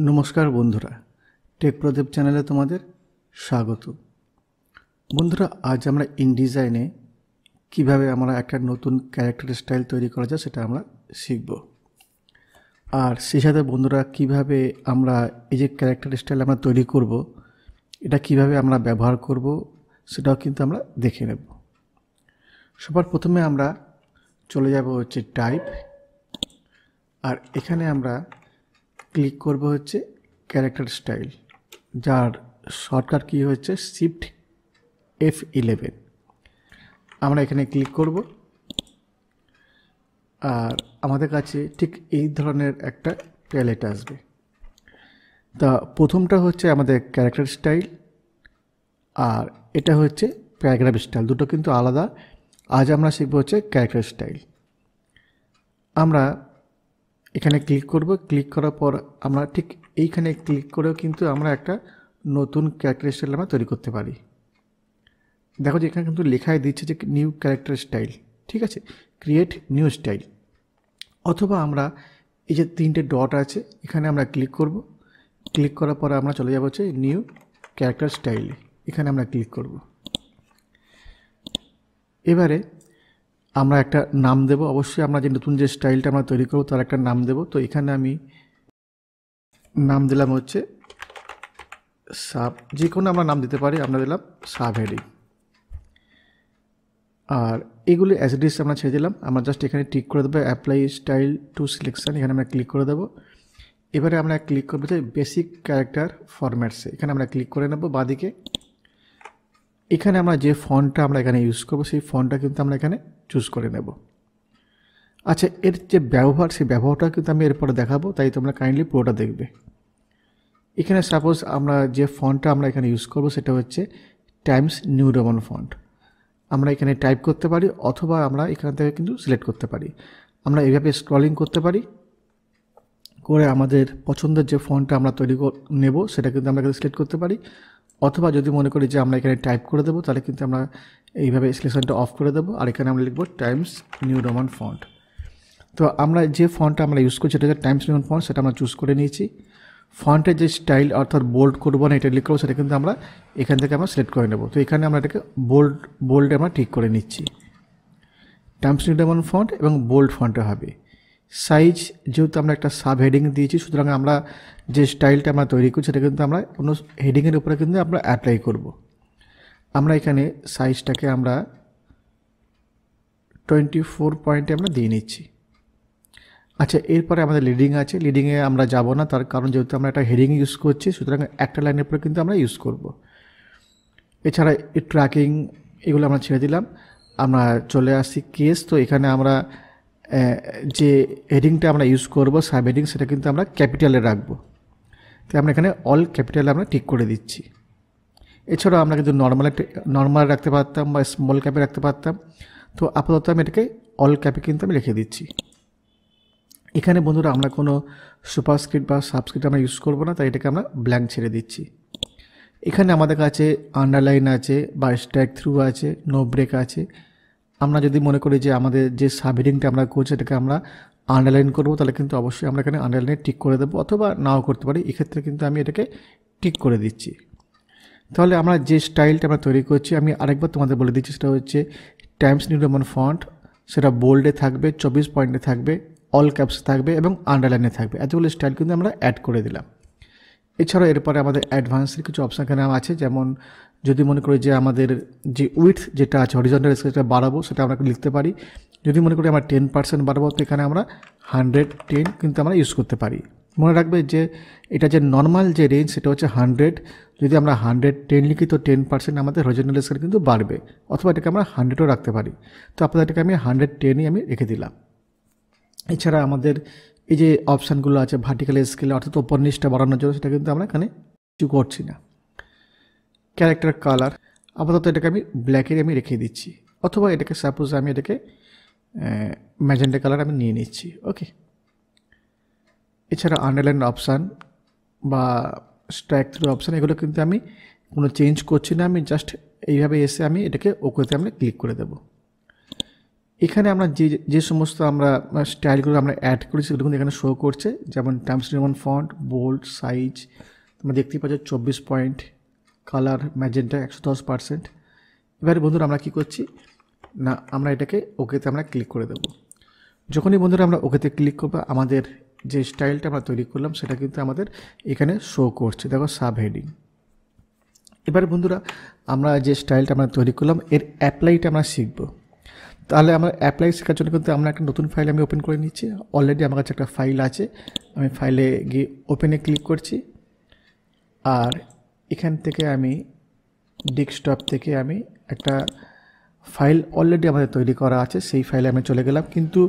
নমস্কার বন্ধুরা, টেক প্রদীপ চ্যানেলে তোমাদের স্বাগত। বন্ধুরা, আজ আমরা ইনডিজাইনে কিভাবে আমরা একটা নতুন ক্যারেক্টার স্টাইল তৈরি করা যায় সেটা আমরা শিখব। আর সেই সাথে বন্ধুরা, কিভাবে আমরা এই যে ক্যারেক্টার স্টাইল আমরা তৈরি করব, এটা কিভাবে আমরা ব্যবহার করব সেটাও কিন্তু আমরা দেখে নেব। সবার প্রথমে আমরা চলে যাব হচ্ছে টাইপ, আর এখানে আমরা ক্লিক করব হচ্ছে ক্যারেক্টার স্টাইল, যার শর্টকাট কি হচ্ছে শিফট F11। আমরা এখানে ক্লিক করব, আর আমাদের কাছে ঠিক এই ধরনের একটা প্যালেট আসবে। তা প্রথমটা হচ্ছে আমাদের ক্যারেক্টার স্টাইল, আর এটা হচ্ছে প্যারাগ্রাফ স্টাইল, দুটো কিন্তু আলাদা। আজ আমরা শিখবো হচ্ছে ক্যারেক্টার স্টাইল। আমরা এখানে ক্লিক করব, ক্লিক করার পর আমরা ঠিক এইখানে ক্লিক করেও কিন্তু আমরা একটা নতুন ক্যারেক্টার স্টাইল আমরা তৈরি করতে পারি। দেখো যে এখানে কিন্তু লেখাই দিচ্ছে যে নিউ ক্যারেক্টার স্টাইল, ঠিক আছে, ক্রিয়েট নিউ স্টাইল। অথবা আমরা এই যে তিনটে ডট আছে এখানে আমরা ক্লিক করব, ক্লিক করার পর আমরা চলে যাব হচ্ছে নিউ ক্যারেক্টার স্টাইলে, এখানে আমরা ক্লিক করব। এবারে আমরা একটা নাম দেব, অবশ্যই আমরা যে নতুন যে স্টাইলটা আমরা তৈরি করব তার একটা নাম দেব। তো এখানে আমি নাম দিলাম হচ্ছে সাব, যে কোনো আমরা নাম দিতে পারি, আমরা দিলাম সাব হেডিং। আর এগুলি অ্যাজ ইট ইজ আমরা ছেড়ে দিলাম। আমরা জাস্ট এখানে টিক করে দেবো অ্যাপ্লাই স্টাইল টু সিলেকশন, এখানে আমরা ক্লিক করে দেবো। এবারে আমরা ক্লিক করবো যে বেসিক ক্যারেক্টার ফরম্যাটসে, এখানে আমরা ক্লিক করে নেব বাঁদিকে। এখানে আমরা যে ফন্টটা আমরা এখানে ইউজ করবো সেই ফন্টটা কিন্তু আমরা এখানে চুজ করে নেব। আচ্ছা, এর যে ব্যবহার, সেই ব্যবহারটা কিন্তু আমি এরপরে দেখাবো, তাই তোমরা কাইন্ডলি পুরোটা দেখবে। এখানে সাপোজ আমরা যে ফন্টটা আমরা এখানে ইউজ করবো সেটা হচ্ছে টাইমস নিউ রোমান ফন্ট। আমরা এখানে টাইপ করতে পারি, অথবা আমরা এখান থেকে কিন্তু সিলেক্ট করতে পারি। আমরা এইভাবে স্ক্রলিং করতে পারি, করে আমাদের পছন্দের যে ফন্টটা আমরা তৈরি নেব সেটা কিন্তু আমরা এখানে সিলেক্ট করতে পারি। অথবা যদি মনে করি যে আমরা এখানে টাইপ করে দেবো, তাহলে কিন্তু আমরা এইভাবে সিলেকশনটা অফ করে দেবো, আর এখানে আমরা লিখবো টাইমস নিউ রোমান ফন্ট। তো আমরা যে ফন্টটা আমরা ইউজ করছি সেটা হচ্ছে টাইমস নিউ রোমান ফন্ট, সেটা আমরা চুজ করে নিয়েছি। ফন্টের যে স্টাইল অর্থাৎ বোল্ড করবো না, এটা লিখবো, সেটা কিন্তু আমরা এখান থেকে আমরা সিলেক্ট করে নেব। তো এখানে আমরা এটাকে বোল্ডে আমরা ঠিক করে নিচ্ছি, টাইমস নিউ রোমান ফন্ট এবং বোল্ড ফন্টে হবে। সাইজ যেহেতু আমরা একটা সাব হেডিং দিয়েছি, সুতরাং আমরা যে স্টাইলটা আমরা তৈরি করছি সেটা কিন্তু আমরা কোনো হেডিংয়ের উপরে কিন্তু আমরা অ্যাপ্লাই করব। আমরা এখানে সাইজটাকে আমরা 24 পয়েন্টে আমরা দিয়ে নিচ্ছি। আচ্ছা, এরপরে আমাদের লিডিং আছে, লিডিংয়ে আমরা যাব না, তার কারণ যেহেতু আমরা একটা হেডিং ইউজ করছি, সুতরাং একটা লাইনের উপরে কিন্তু আমরা ইউজ করব। এছাড়া ট্র্যাকিং এগুলো আমরা ছেড়ে দিলাম। আমরা চলে আসছি কেস। তো এখানে আমরা যে হেডিংটা আমরা ইউজ করব সাব হেডিং, সেটা কিন্তু আমরা ক্যাপিটালে রাখবো। তাই আমরা এখানে অল ক্যাপিটালে আমরা ঠিক করে দিচ্ছি। এছাড়াও আমরা কিন্তু নর্মাল রাখতে পারতাম বা স্মল ক্যাপে রাখতে পারতাম। তো আপাতত আমি এটাকে অল ক্যাপে কিন্তু আমি রেখে দিচ্ছি। এখানে বন্ধুরা আমরা কোনো সুপারস্ক্রিপ্ট বা সাবস্ক্রিপ্ট আমরা ইউজ করব না, তাই এটাকে আমরা ব্ল্যাঙ্ক ছেড়ে দিচ্ছি। এখানে আমাদের কাছে আন্ডারলাইন আছে বা স্ট্যাক থ্রু আছে, নো ব্রেক আছে। আমরা যদি মনে করি যে আমাদের যে সাব হেডিংটা আমরা করছি এটাকে আমরা আন্ডারলাইন করবো, তাহলে কিন্তু অবশ্যই আমরা এখানে আন্ডারলাইনে টিক করে দেবো, অথবা নাও করতে পারি। এক্ষেত্রে কিন্তু আমি এটাকে টিক করে দিচ্ছি। তাহলে আমরা যে স্টাইলটা আমরা তৈরি করছি, আমি আরেকবার তোমাদের বলে দিচ্ছি, সেটা হচ্ছে টাইমস নিউ রোমান ফন্ট, সেটা বোল্ডে থাকবে, 24 পয়েন্টে থাকবে, অল ক্যাপস থাকবে এবং আন্ডারলাইনে থাকবে। এতগুলো স্টাইল কিন্তু আমরা অ্যাড করে দিলাম। এছাড়াও এরপরে আমাদের অ্যাডভান্সের কিছু অপশান এখানে আছে, যেমন যদি মনে করি যে আমাদের যে উইথ যেটা আছে হরিজন্টাল স্কেলটা বাড়াবো, সেটা আমরা লিখতে পারি। যদি মনে করি আমরা 10% বাড়াবো, তো এখানে আমরা 110 কিন্তু আমরা ইউজ করতে পারি। মনে রাখবে যে এটা যে নর্মাল যে রেঞ্জ সেটা হচ্ছে 100। যদি আমরা 110 লিখি তো 10% আমাদের হরিজন্টাল স্কেল কিন্তু বাড়বে, অথবা এটাকে আমরা 100ও রাখতে পারি। তো আপনাদের এটাকে আমি 110ই আমি রেখে দিলাম। এছাড়া আমাদের এই যে অপশানগুলো আছে ভার্টিক্যাল স্কেলে, অর্থাৎ ওপর নিচটা বাড়ানোর জন্য, সেটা কিন্তু আমরা এখানে কিছু করছি না। ক্যারেক্টার কালার আপাতত এটাকে আমি ব্ল্যাকের আমি রেখে দিচ্ছি, অথবা এটাকে সাপোজ আমি এটাকে ম্যাজেন্টা কালার আমি নিয়ে নিচ্ছি। ওকে। এছাড়া আন্ডারলাইন অপশান বা স্ট্রাইক থ্রু অপশান, এগুলো কিন্তু আমি কোনো চেঞ্জ করছি না। আমি জাস্ট এইভাবে এসে আমি এটাকে ওকেতে আমি ক্লিক করে দেব। এখানে আমরা যে যে সমস্ত আমরা স্টাইলগুলো আমরা অ্যাড করেছি সেগুলো কিন্তু এখানে শো করছে, যেমন Times New Roman font, bold, size তোমরা দেখতেই পাচ্ছ 24 পয়েন্ট, কালার ম্যাজেন্টা 110%। এবারে বন্ধুরা আমরা কী করছি না, আমরা এটাকে ওকেতে আমরা ক্লিক করে দেবো। যখনই বন্ধুরা আমরা ওকেতে ক্লিক করবো আমাদের যে স্টাইলটা আমরা তৈরি করলাম সেটা কিন্তু আমাদের এখানে শো করছে, দেখো সাব হেডিং। এবারে বন্ধুরা আমরা যে স্টাইলটা আমরা তৈরি করলাম এর অ্যাপ্লাইটা আমরা শিখবো। তাহলে আমরা অ্যাপ্লাই শেখার জন্য কিন্তু আমরা একটা নতুন ফাইল আমি ওপেন করে নিচ্ছি। অলরেডি আমার কাছে একটা ফাইল আছে, আমি ফাইলে গিয়ে ওপেনে ক্লিক করছি। আর এখান থেকে আমি ডেস্কটপ থেকে আমি একটা ফাইল অলরেডি আমাদের তৈরি করা আছে, সেই ফাইলে আমি চলে গেলাম। কিন্তু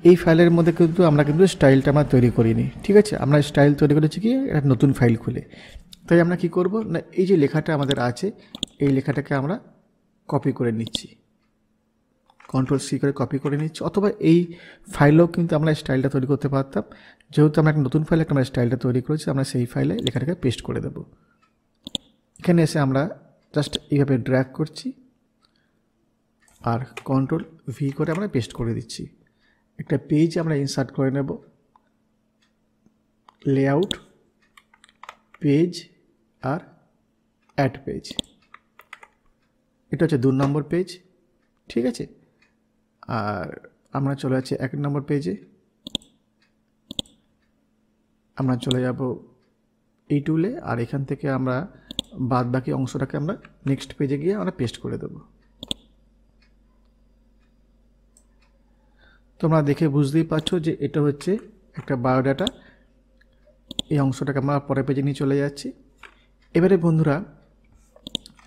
এই ফাইলের মধ্যে কিন্তু আমরা কিন্তু স্টাইলটা আমরা তৈরি করিনি, ঠিক আছে। আমরা স্টাইল তৈরি করেছি কি একটা নতুন ফাইল খুলে। তাই আমরা কি করব না, এই যে লেখাটা আমাদের আছে এই লেখাটাকে আমরা কপি করে নিচ্ছি, Ctrl+C করে কপি করে নিচ্ছি। অথবা এই ফাইলেও কিন্তু আমরা স্টাইলটা তৈরি করতে পারতাম, যেহেতু আমরা একটা নতুন ফাইলে আমরা স্টাইলটা তৈরি করেছি, আমরা সেই ফাইলে লেখাটাকে পেস্ট করে দেব। এখানে এসে আমরা জাস্ট এইভাবে ড্র্যাগ করছি আর Ctrl+V করে আমরা পেস্ট করে দিচ্ছি। একটা পেজ আমরা ইনসার্ট করে নেব, লেআউট, পেজ আর অ্যাড পেজ। এটা হচ্ছে 2 নম্বর পেজ, ঠিক আছে। আর আমরা চলে যাচ্ছি 1 নম্বর পেজে, আমরা চলে যাব এই টুলে, আর এখান থেকে আমরা বাদ বাকি অংশটাকে আমরা নেক্সট পেজে গিয়ে আমরা পেস্ট করে দেব। তোমরা দেখে বুঝতেই পারছো যে এটা হচ্ছে একটা বায়োডাটা। এই অংশটাকে আমরা পরের পেজে নিয়ে চলে যাচ্ছি। এবারে বন্ধুরা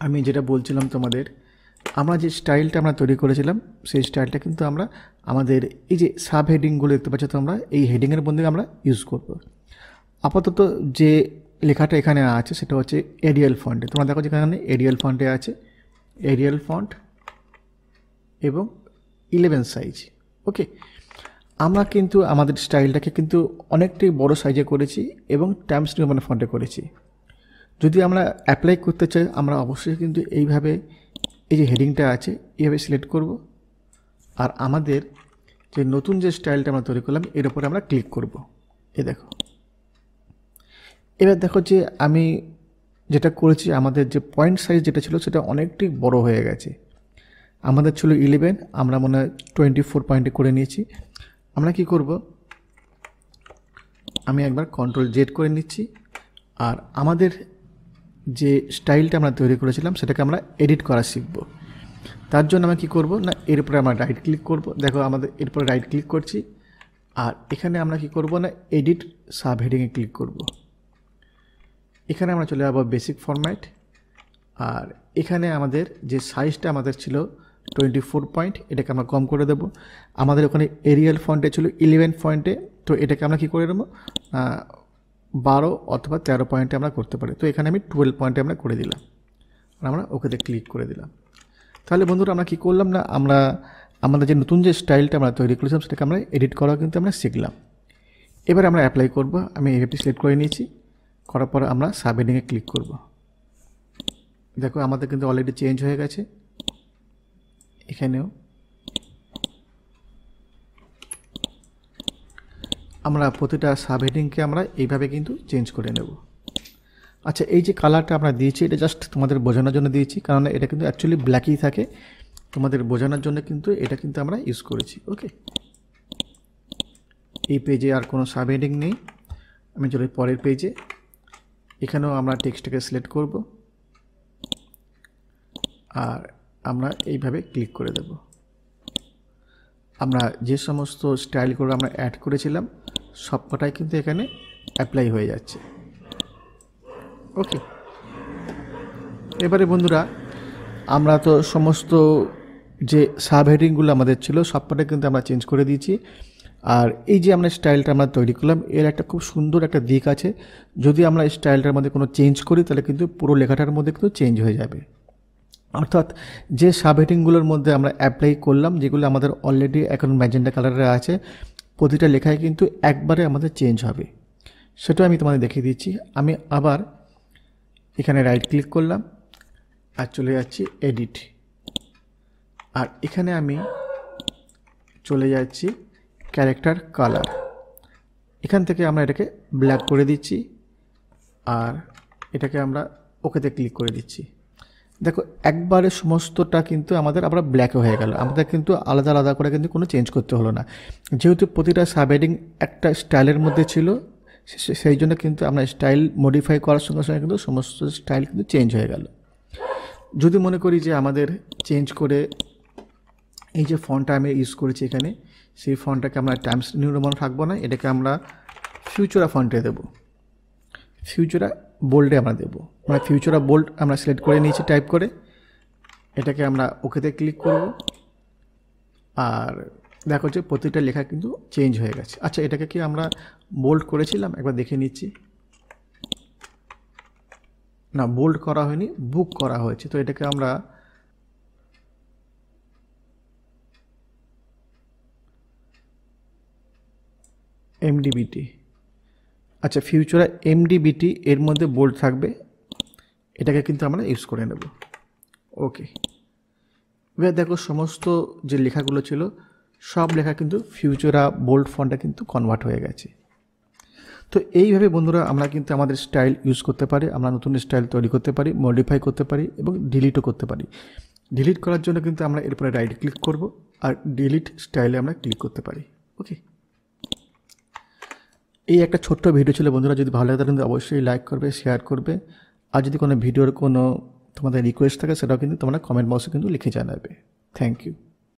আমি যেটা বলছিলাম তোমাদের, আমরা যে স্টাইলটা আমরা তৈরি করেছিলাম সেই স্টাইলটা কিন্তু আমরা আমাদের এই যে সাব হেডিংগুলো দেখতে পাচ্ছ তোমরা, এই হেডিংয়ের মধ্যে আমরা ইউজ করব। আপাতত যে লেখাটা এখানে আছে সেটা হচ্ছে এরিয়াল ফন্টে। তোমরা দেখো যেখানে এরিয়াল ফন্টে আছে, এরিয়াল ফন্ট এবং 11 সাইজ। ওকে, আমরা কিন্তু আমাদের স্টাইলটাকে কিন্তু অনেকটাই বড় সাইজে করেছি এবং টাইমস নিউ রোমান ফন্টে করেছি। যদি আমরা অ্যাপ্লাই করতে চাই আমরা অবশ্যই কিন্তু এইভাবে এই যে হেডিংটা আছে এইভাবে সিলেক্ট করব, আর আমাদের যে নতুন যে স্টাইলটা আমরা তৈরি করলাম এর উপরে আমরা ক্লিক করব। এই দেখো, এবার দেখো যে আমি যেটা করেছি আমাদের যে পয়েন্ট সাইজ যেটা ছিল সেটা অনেকটাই বড় হয়ে গেছে। আমাদের ছিল 11, আমরা মনে হয় 24 পয়েন্টে করে নিয়েছি। আমরা কি করব, আমি একবার Ctrl+Z করে নিচ্ছি, আর আমাদের যে স্টাইলটা আমরা তৈরি করেছিলাম সেটাকে আমরা এডিট করা শিখব। তার জন্য আমরা কী করব না, এর উপরে আমরা রাইট ক্লিক করব। দেখো আমাদের এরপরে রাইট ক্লিক করছি, আর এখানে আমরা কি করব না এডিট সাব হেডিংয়ে ক্লিক করব। এখানে আমরা চলে যাব বেসিক ফরম্যাট, আর এখানে আমাদের যে সাইজটা আমাদের ছিল 24 পয়েন্ট, এটাকে আমরা কম করে দেব। আমাদের ওখানে এরিয়াল ফন্টে ছিল 11 পয়েন্টে, তো এটাকে আমরা কী করে দেবো 12 অথবা 13 পয়েন্টে আমরা করতে পারি। তো এখানে আমি 12 পয়েন্টে আমরা করে দিলাম, আর আমরা ওকেতে ক্লিক করে দিলাম। তাহলে বন্ধুরা আমরা কী করলাম না, আমরা আমাদের যে নতুন যে স্টাইলটা আমরা তৈরি করেছিলাম সেটাকে আমরা এডিট করা কিন্তু আমরা শিখলাম। এবার আমরা অ্যাপ্লাই করব। আমি এভাবে সিলেক্ট করে নিয়েছি, করার পর আমরা সাব হেডিংয়ে ক্লিক করব। দেখো আমাদের কিন্তু অলরেডি চেঞ্জ হয়ে গেছে। এখানেও আমরা প্রতিটা সাব হেডিংকে আমরা এইভাবে কিন্তু চেঞ্জ করে নেব। আচ্ছা, এই যে কালারটা আমরা দিয়েছি এটা জাস্ট তোমাদের বোঝানোর জন্য দিয়েছি, কারণ এটা কিন্তু অ্যাকচুয়ালি ব্ল্যাকই থাকে। তোমাদের বোঝানোর জন্য কিন্তু এটা কিন্তু আমরা ইউজ করেছি। ওকে, এই পেজে আর কোনো সাব হেডিং নেই। আমি চলে পরের পেজে, এখানেও আমরা টেক্সটটাকে সিলেক্ট করব, আর আমরা এইভাবে ক্লিক করে দেব। আমরা যে সমস্ত স্টাইলগুলো আমরা অ্যাড করেছিলাম সবকটাই কিন্তু এখানে অ্যাপ্লাই হয়ে যাচ্ছে। ওকে, এবারে বন্ধুরা আমরা তো সমস্ত যে সাব হেডিংগুলো আমাদের ছিল সবকটাই কিন্তু আমরা চেঞ্জ করে দিয়েছি। আর এই যে আমরা স্টাইলটা আমরা তৈরি করলাম এর একটা খুব সুন্দর একটা দিক আছে, যদি আমরা স্টাইলটার মধ্যে কোনো চেঞ্জ করি তাহলে কিন্তু পুরো লেখাটার মধ্যে কিন্তু চেঞ্জ হয়ে যাবে। অর্থাৎ যে সাব হেডিংগুলোর মধ্যে আমরা অ্যাপ্লাই করলাম, যেগুলো আমাদের অলরেডি এখন ম্যাজেন্টা কালারে আছে, প্রতিটা লেখায় কিন্তু একবারে আমাদের চেঞ্জ হবে। সেটা আমি তোমাদের দেখিয়ে দিচ্ছি। আমি আবার এখানে রাইট ক্লিক করলাম আর চলে যাচ্ছি এডিট, আর এখানে আমি চলে যাচ্ছি ক্যারেক্টার কালার, এখান থেকে আমরা এটাকে ব্ল্যাক করে দিচ্ছি আর এটাকে আমরা ওকেতে ক্লিক করে দিচ্ছি। দেখো একবারে সমস্তটা কিন্তু আমাদের আবার ব্ল্যাক হয়ে গেল, আমাদের কিন্তু আলাদা আলাদা করে কিন্তু কোনো চেঞ্জ করতে হলো না, যেহেতু প্রতিটা সাবহেডিং একটা স্টাইলের মধ্যে ছিল সেই জন্য কিন্তু আমরা স্টাইল মডিফাই করার সঙ্গে সঙ্গে কিন্তু সমস্ত স্টাইল কিন্তু চেঞ্জ হয়ে গেল। যদি মনে করি যে আমাদের চেঞ্জ করে এই যে ফন্টটা আমি ইউজ করেছি এখানে, সেই ফন্টটাকে আমরা টাইমস নিউ রোমান রাখবো না, এটাকে আমরা ফিউচারা ফন্টে দেবো, ফিউচারা বোল্ডে আমরা দেবো, মানে ফিউচারা বোল্ড আমরা সিলেক্ট করে নিয়েছি টাইপ করে, এটাকে আমরা ওকেতে ক্লিক করব আর দেখো যে প্রতিটা লেখা কিন্তু চেঞ্জ হয়ে গেছে। আচ্ছা এটাকে কি আমরা বোল্ড করেছিলাম, একবার দেখে নিচ্ছি। না, বোল্ড করা হয়নি, বুক করা হয়েছে। তো এটাকে আমরা এমডিবিটি, আচ্ছা ফিউচারা এমডিবিটি এর মধ্যে বোল্ড থাকবে, এটাকে কিন্তু আমরা ইউজ করে নেব। ওকে, এবার দেখো সমস্ত যে লেখাগুলো ছিল সব লেখা কিন্তু ফিউচারা বোল্ড ফন্টটা কিন্তু কনভার্ট হয়ে গেছে। তো এইভাবে বন্ধুরা আমরা কিন্তু আমাদের স্টাইল ইউজ করতে পারি, আমরা নতুন স্টাইল তৈরি করতে পারি, মডিফাই করতে পারি এবং ডিলিটও করতে পারি। ডিলিট করার জন্য কিন্তু আমরা এরপরে রাইট ক্লিক করব আর ডিলিট স্টাইলে আমরা ক্লিক করতে পারি। ওকে, এই একটা ছোট্ট ভিডিও ছিল বন্ধুরা, যদি ভালো লাগে তাহলে অবশ্যই লাইক করবে, শেয়ার করবে, আর যদি কোনো ভিডিওর কোনো তোমাদের রিকোয়েস্ট থাকে সেটাও কিন্তু তোমরা কমেন্ট বক্সে কিন্তু লিখে জানাবে। Thank you.